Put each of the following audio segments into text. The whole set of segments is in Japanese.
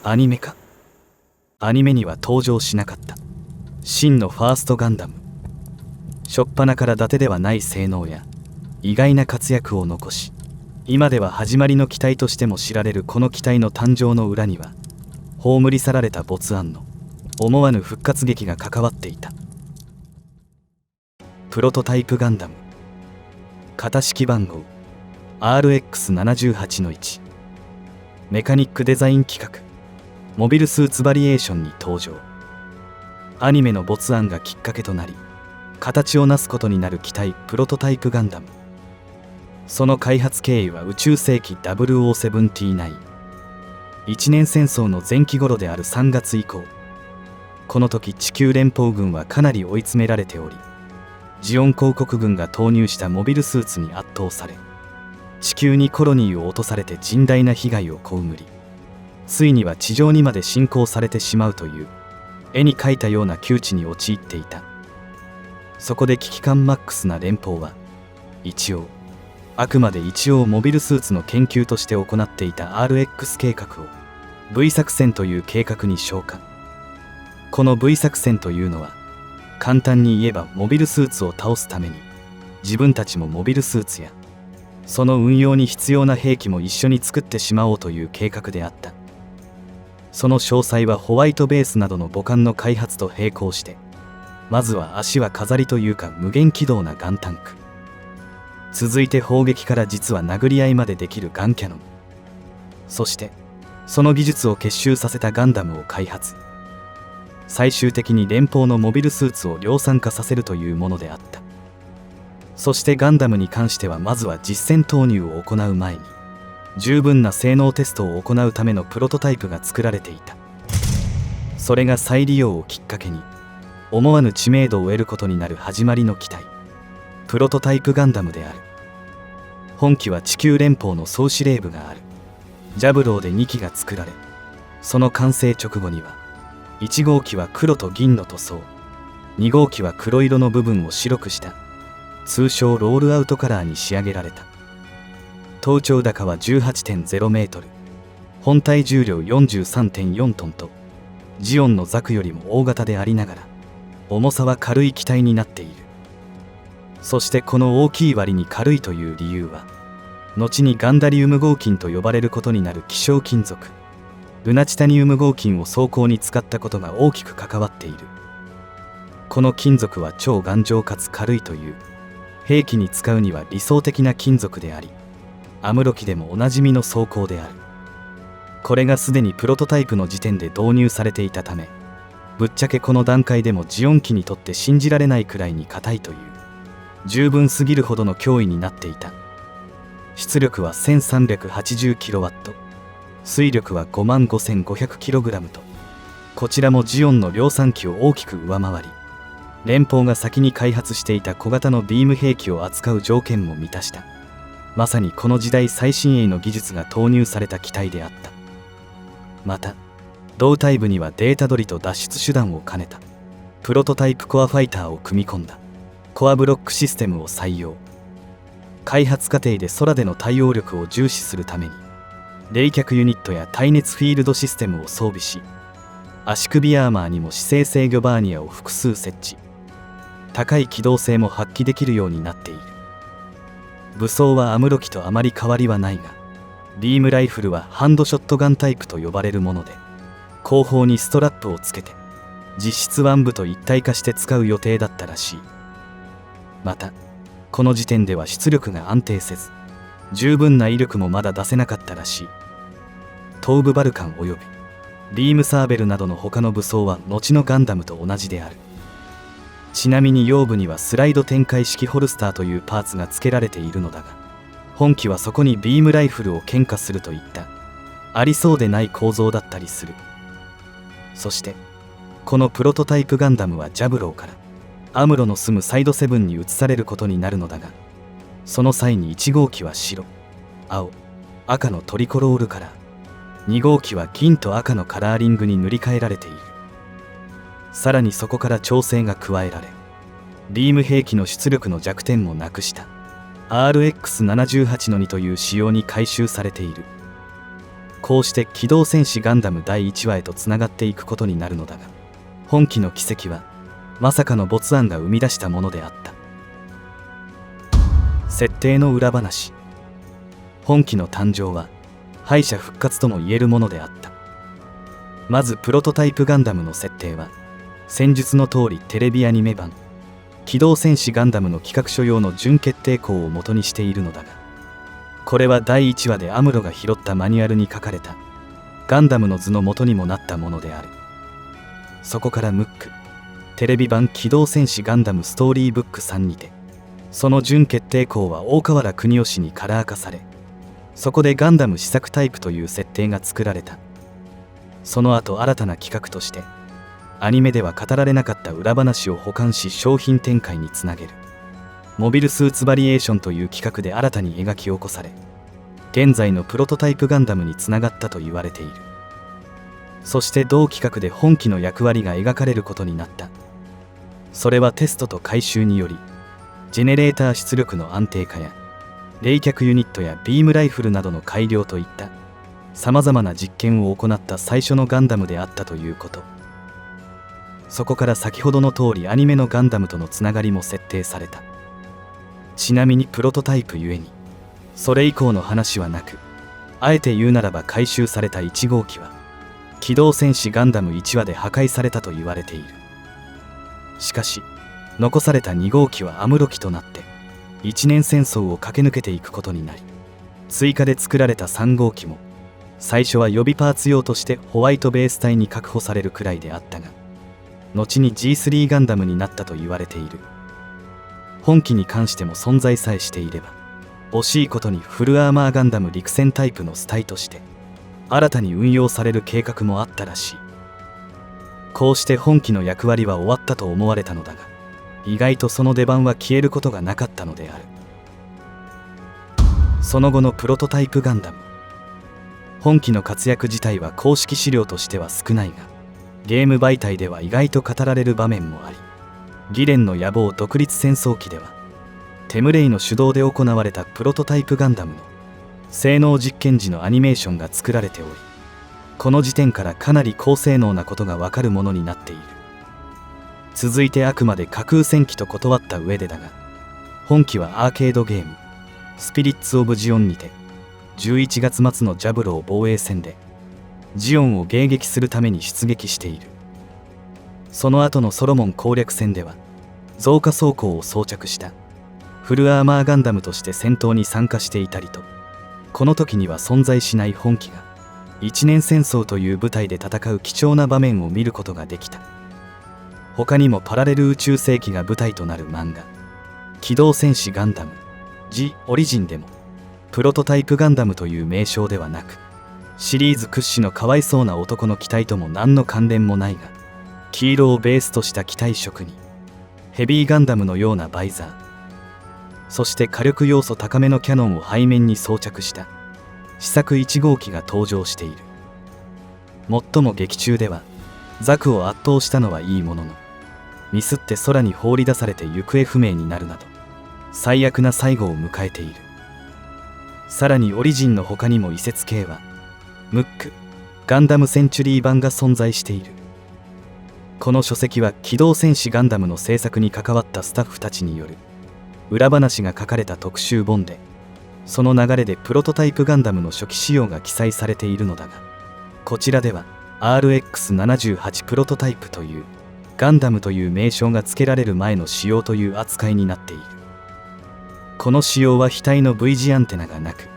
アニメ化。アニメには登場しなかった真のファーストガンダム。初っ端から伊達ではない性能や意外な活躍を残し、今では始まりの機体としても知られるこの機体の誕生の裏には、葬り去られた没案の思わぬ復活劇が関わっていた。プロトタイプガンダム、型式番号 RX78-1、メカニックデザイン企画、モビルスーツバリエーションに登場。アニメの没案がきっかけとなり、形を成すことになる機体プロトタイプガンダム。その開発経緯は宇宙世紀0079、一年戦争の前期頃である3月以降。この時地球連邦軍はかなり追い詰められており、ジオン公国軍が投入したモビルスーツに圧倒され、地球にコロニーを落とされて甚大な被害を被り、ついには地上にまで侵攻されてしまうという絵に描いたような窮地に陥っていた。そこで危機感マックスな連邦はあくまで一応モビルスーツの研究として行っていた RX 計画を V 作戦という計画に昇華。この V 作戦というのは、簡単に言えばモビルスーツを倒すために自分たちもモビルスーツやその運用に必要な兵器も一緒に作ってしまおうという計画であった。その詳細はホワイトベースなどの母艦の開発と並行して、まずは足は飾りというか無限軌道なガンタンク、続いて砲撃から実は殴り合いまでできるガンキャノン、そしてその技術を結集させたガンダムを開発。最終的に連邦のモビルスーツを量産化させるというものであった。そしてガンダムに関してはまずは実戦投入を行う前に十分な性能テストを行うためのプロトタイプが作られていた。それが再利用をきっかけに思わぬ知名度を得ることになる始まりの機体プロトタイプガンダムである。本機は地球連邦の総司令部があるジャブローで2機が作られ、その完成直後には1号機は黒と銀の塗装、2号機は黒色の部分を白くした通称ロールアウトカラーに仕上げられた。頭頂高は 18.0 メートル、本体重量 43.4 トンとジオンのザクよりも大型でありながら重さは軽い機体になっている。そしてこの大きい割に軽いという理由は、後にガンダリウム合金と呼ばれることになる希少金属ルナチタニウム合金を装甲に使ったことが大きく関わっている。この金属は超頑丈かつ軽いという兵器に使うには理想的な金属であり、アムロ機でもおなじみの装甲である。これがすでにプロトタイプの時点で導入されていたため、ぶっちゃけこの段階でもジオン機にとって信じられないくらいに硬いという、十分すぎるほどの脅威になっていた。出力は 1380kW、推力は 55,500kg と、こちらもジオンの量産機を大きく上回り、連邦が先に開発していた小型のビーム兵器を扱う条件も満たした。まさにこの時代最新鋭の技術が投入された機体であった。また胴体部にはデータ取りと脱出手段を兼ねたプロトタイプコアファイターを組み込んだコアブロックシステムを採用。開発過程で空での対応力を重視するために冷却ユニットや耐熱フィールドシステムを装備し、足首アーマーにも姿勢制御バーニアを複数設置、高い機動性も発揮できるようになっている。武装はアムロ機とあまり変わりはないが、ビームライフルはハンドショットガンタイプと呼ばれるもので、後方にストラップをつけて実質腕部と一体化して使う予定だったらしい。またこの時点では出力が安定せず、十分な威力もまだ出せなかったらしい。頭部バルカンおよびビームサーベルなどの他の武装は後のガンダムと同じである。ちなみに腰部にはスライド展開式ホルスターというパーツが付けられているのだが、本機はそこにビームライフルを牽化するといったありそうでない構造だったりする。そしてこのプロトタイプガンダムはジャブローからアムロの住むサイド7に移されることになるのだが、その際に1号機は白、青、赤のトリコロールカラー、2号機は銀と赤のカラーリングに塗り替えられている。さらにそこから調整が加えられ、ビーム兵器の出力の弱点もなくした RX78-2 という仕様に改修されている。こうして機動戦士ガンダム第1話へとつながっていくことになるのだが、本機の奇跡はまさかの没案が生み出したものであった。設定の裏話。本機の誕生は敗者復活とも言えるものであった。まずプロトタイプガンダムの設定は戦術の通りテレビアニメ版機動戦士ガンダムの企画書用の準決定項を元にしているのだが、これは第1話でアムロが拾ったマニュアルに書かれたガンダムの図の元にもなったものである。そこからムックテレビ版機動戦士ガンダムストーリーブック3にてその準決定項は大河原邦義にカラー化され、そこでガンダム試作タイプという設定が作られた。その後新たな企画としてアニメでは語られなかった裏話を補完し商品展開につなげるモビルスーツバリエーションという企画で新たに描き起こされ、現在のプロトタイプガンダムにつながったと言われている。そして同企画で本機の役割が描かれることになった。それはテストと改修によりジェネレーター出力の安定化や冷却ユニットやビームライフルなどの改良といったさまざまな実験を行った最初のガンダムであったということ。そこから先ほどの通りアニメのガンダムとのつながりも設定された。ちなみにプロトタイプゆえにそれ以降の話はなく、あえて言うならば改修された1号機は機動戦士ガンダム1話で破壊されたと言われている。しかし残された2号機はアムロ機となって一年戦争を駆け抜けていくことになり、追加で作られた3号機も最初は予備パーツ用としてホワイトベース隊に確保されるくらいであったが、後に G3 ガンダムになったと言われている。本機に関しても存在さえしていれば、惜しいことにフルアーマーガンダム陸戦タイプのスタイとして新たに運用される計画もあったらしい。こうして本機の役割は終わったと思われたのだが、意外とその出番は消えることがなかったのである。その後のプロトタイプガンダム。本機の活躍自体は公式資料としては少ないが、ゲーム媒体では意外と語られる場面もあり、ギレンの野望独立戦争機ではテムレイの主導で行われたプロトタイプガンダムの性能実験時のアニメーションが作られており、この時点からかなり高性能なことがわかるものになっている。続いてあくまで架空戦機と断った上でだが、本機はアーケードゲームスピリッツ・オブ・ジオンにて11月末のジャブロー防衛戦でジオンを迎撃するために出撃している。その後のソロモン攻略戦では増加装甲を装着したフルアーマーガンダムとして戦闘に参加していたりと、この時には存在しない本機が一年戦争という舞台で戦う貴重な場面を見ることができた。他にもパラレル宇宙世紀が舞台となる漫画機動戦士ガンダム The Origin でもプロトタイプガンダムという名称ではなく、シリーズ屈指のかわいそうな男の機体とも何の関連もないが、黄色をベースとした機体色にヘビーガンダムのようなバイザー、そして火力要素高めのキャノンを背面に装着した試作1号機が登場している。もっとも劇中ではザクを圧倒したのはいいものの、ミスって空に放り出されて行方不明になるなど最悪な最後を迎えている。さらにオリジンの他にも移設系はムックガンダムセンチュリー版が存在している。この書籍は機動戦士ガンダムの制作に関わったスタッフたちによる裏話が書かれた特集本で、その流れでプロトタイプガンダムの初期仕様が記載されているのだが、こちらでは RX78 プロトタイプというガンダムという名称が付けられる前の仕様という扱いになっている。この仕様は額の V 字アンテナがなく、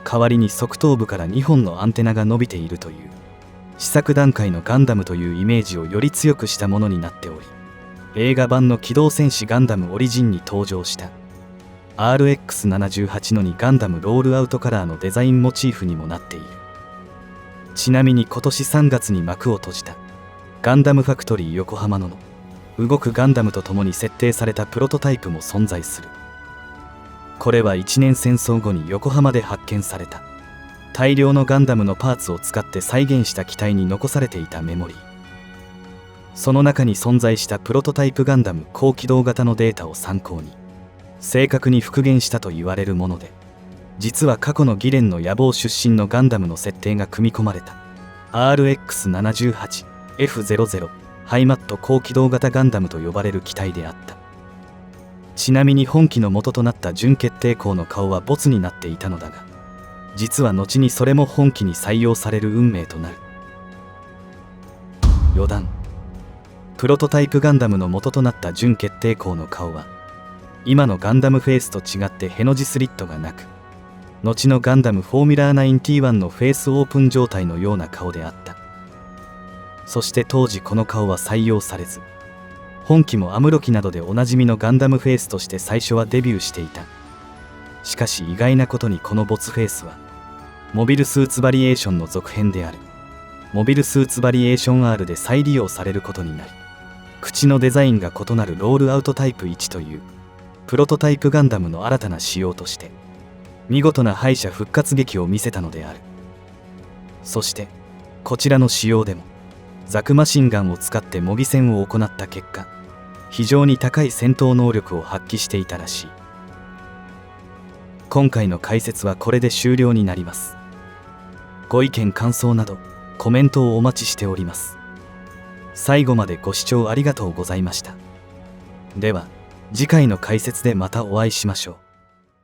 代わりに側頭部から2本のアンテナが伸びているという試作段階のガンダムというイメージをより強くしたものになっており、映画版の機動戦士ガンダムオリジンに登場した RX78 の2ガンダムロールアウトカラーのデザインモチーフにもなっている。ちなみに今年3月に幕を閉じたガンダムファクトリー横浜の動くガンダムとともに設定されたプロトタイプも存在する。これは一年戦争後に横浜で発見された大量のガンダムのパーツを使って再現した機体に残されていたメモリー、その中に存在したプロトタイプガンダム高機動型のデータを参考に正確に復元したと言われるもので、実は過去のギレンの野望出身のガンダムの設定が組み込まれた RX78F00 ハイマット高機動型ガンダムと呼ばれる機体であった。ちなみに本機の元となった準決定鋼の顔はボツになっていたのだが、実は後にそれも本機に採用される運命となる。余談。プロトタイプガンダムの元となった準決定鋼の顔は今のガンダムフェイスと違ってへの字スリットがなく、後のガンダムフォーミュラー 91のフェイスオープン状態のような顔であった。そして当時この顔は採用されず、本機もアムロ機などでおなじみのガンダムフェイスとして最初はデビューしていた。しかし意外なことにこのボツフェイスはモビルスーツバリエーションの続編であるモビルスーツバリエーション R で再利用されることになり、口のデザインが異なるロールアウトタイプ1というプロトタイプガンダムの新たな仕様として見事な敗者復活劇を見せたのである。そしてこちらの仕様でもザクマシンガンを使って模擬戦を行った結果、非常に高い戦闘能力を発揮していたらしい。今回の解説はこれで終了になります。ご意見感想などコメントをお待ちしております。最後までご視聴ありがとうございました。では次回の解説でまたお会いしましょう。